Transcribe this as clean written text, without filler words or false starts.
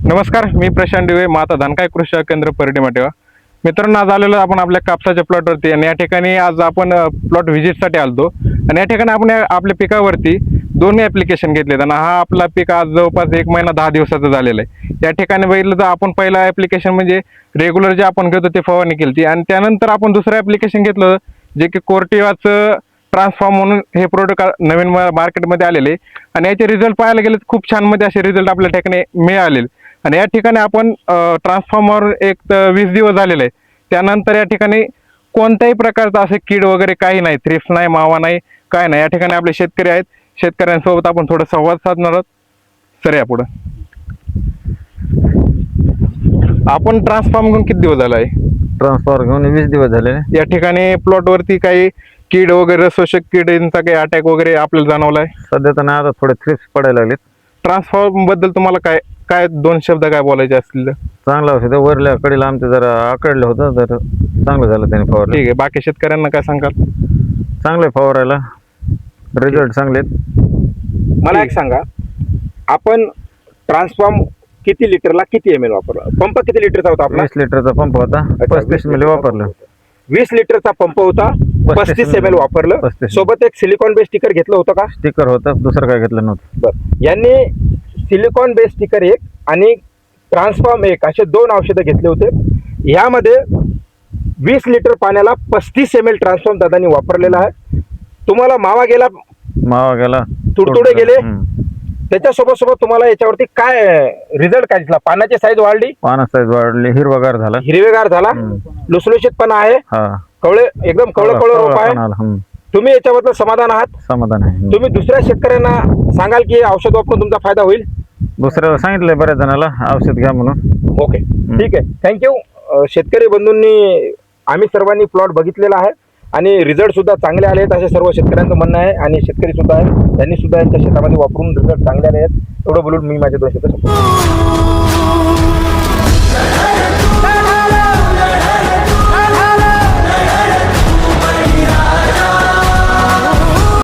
नमस्कार, मी प्रशांत दिवे, माता धनकाय कृषी केंद्र परडी माटेवा. मित्रांनो, आज आलेलो आपण आपल्या कापसाच्या प्लॉटवरती आणि या ठिकाणी आज आपण प्लॉट व्हिजिटसाठी आलतो आणि या ठिकाणी आपण आपल्या पिकावरती दोन्ही ॲप्लिकेशन घेतलेत आणि हा आपला पीक आज जवळपास 1 महिना 10 दिवसाचा झालेला आहे. या ठिकाणी बघितलं तर आपण पहिला ॲप्लिकेशन म्हणजे रेग्युलर जे आपण घेतो ते फवारणी केली आणि त्यानंतर आपण दुसरं ॲप्लिकेशन घेतलं जे की कोर्टिवाचं ट्रान्सफॉर्म म्हणून हे प्रोडक्ट नवीन मार्केटमध्ये आलेले आणि याचे रिझल्ट पाहायला गेले तर खूप छान मध्ये असे रिझल्ट आपल्या ठिकाणी मिळालेले. आणि या ठिकाणी आपण ट्रान्सफॉर्मर एक 20 दिवस झालेले आहे. त्यानंतर या ठिकाणी कोणत्याही प्रकारचं असे कीड वगैरे काही नाही, थ्रिप्स नाही, मावा नाही, काय नाही. या ठिकाणी आपले शेतकरी आहेत, शेतकऱ्यांसोबत आपण थोडं संवाद साधणार आहोत. सर या पुढं आपण ट्रान्सफॉर्म घेऊन किती दिवस झाला आहे? ट्रान्सफॉर्मर घेऊन 20 दिवस झाले. या ठिकाणी प्लॉट वरती काही कीड वगैरे शोषक किडींचा काही अटॅक वगैरे आपल्याला जाणवलाय? सध्या तर नाही, आता थोडे थ्रिप्स पडायला लागलेत. ट्रान्सफॉर्म बद्दल तुम्हाला काय काय 2 शब्द काय बोलायचे असतील? चांगलं औषध वरल्या कडीला आमचं जरा आकडलं होतं, तर चांगलं झालं त्याने फवारलं. ठीक आहे, बाकी शेतकऱ्यांना काय सांगाल? चांगलं फवारायला रिझल्ट चांगलेत. मला एक सांगा, आपण ट्रान्सफॉर्म किती लिटरला किती ml वापरला? पंप किती लिटरचा होता आपला? 20 लिटरचा पंप होता, 35 मिली वापरलं. 20 लिटरचा पंप होता, 35 ml वापरलं. 35. सोबत एक सिलिकॉन बेस स्टिकर घेतलं होतं का? स्टिकर होतं, दुसरं काय घेतलं नव्हतं. बरं, यांनी सिलिकॉन बेस स्टिकर एक आणि ट्रान्सफॉर्म एक असे 2 औषधं घेतले होते. यामध्ये 20 लिटर पाण्याला 35 ml ट्रान्सफॉर्म दादांनी वापरलेला आहे. तुम्हाला मावा गेला, मावा गेला, तुडतुडे गेले, त्याच्यासोबत सोबत तुम्हाला याच्यावरती काय रिझल्ट काय दिसला? पानाची साईज वाढली, पाना साईज वाढली, हिरवागार झाला, हिरवेगार झाला, लुसलुशीतपणा आहे, हा कवळे एकदम कवळ रोप आहे. तुम्ही याच्याबद्दल समाधान आहात? समाधान आहे. तुम्ही दुसऱ्या शेतकऱ्यांना सांगाल की औषध वापरून तुमचा फायदा होईल? दुसऱ्याला सांगितलंय बऱ्याच जणाला औषध घ्या म्हणून. ओके, ठीक आहे, थँक्यू. शेतकरी बंधूंनी आम्ही सर्वांनी प्लॉट बघितलेला आहे आणि रिझल्ट सुद्धा चांगले आले आहेत असे सर्व शेतकऱ्यांचं म्हणणं आहे आणि शेतकरी सुद्धा आहेत, त्यांनी सुद्धा यांच्या शेतामध्ये वापरून रिझल्ट चांगले आले आहेत. एवढं बोलून मी माझे 2 शब्द संपवतो.